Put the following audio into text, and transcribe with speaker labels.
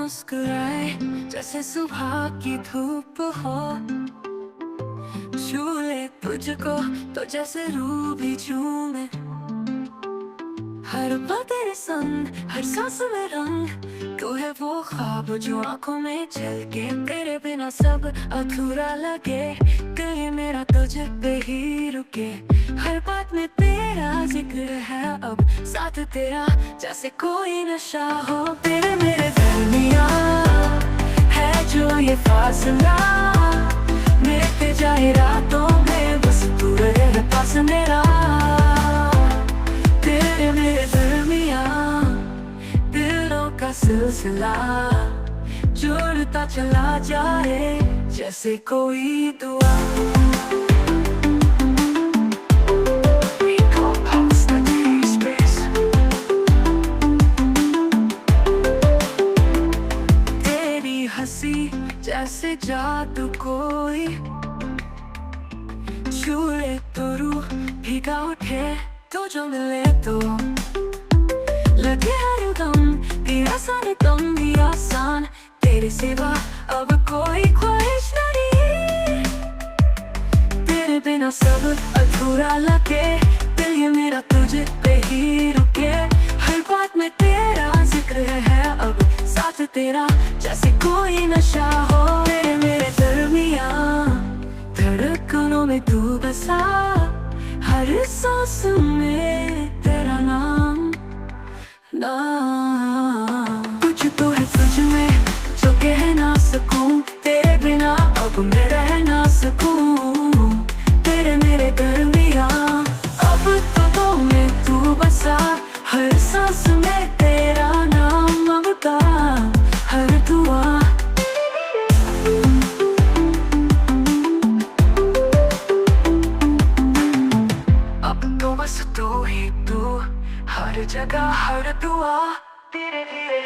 Speaker 1: मुस्कुराए जैसे सुबह की धूप हो। छू ले तुझको तो जैसे रूह भी झूमे। हर पल तेरे संग, हर सांस में रंग। तू है वो ख्वाब जो आंखों में झलके। तेरे बिना सब अधूरा लगे। कहीं मेरा तुझ पे ही रुके। हर बात में तेरा जिक्र है अब। साथ तेरा जैसे कोई नशा हो। तेरे मेरे दरमिया है जो ये फासला। मिलते जाए रातों में बस तू रहे पास मेरा। तेरे मेरे दरमिया दिलों का सिलसिला जुड़ता चला जाए जैसे कोई दुआ। तेरी हंसी जैसे जादू कोई। छू ले तो रूह भीगा उठे। तो जो मिले तो लगे हर दम। तेरा सान कम भी आसान। तेरे सिवा अब कोई ख्वाहिश नहीं। तेरे बिना सब अधूरा लगे। दिल ये मेरा तुझ पे ही रुके। हर बात में तेरा जिक्र है अब। साथ तेरा जैसे कोई नशा हो। तेरे मेरे दरमिया धड़कनों में तू बसा। हर सांस में तेरा नाम नाम। कुछ तो है तुझ में जो कह ना सकूं। तेरे बिना अब मैं रह ना सकूं। तेरे मेरे दरमिया अब तो में तू बसा। हर सांस में तेरा नाम अब का हर दुआ। बस तू ही तू हर जगह हर दुआ। धीरे धीरे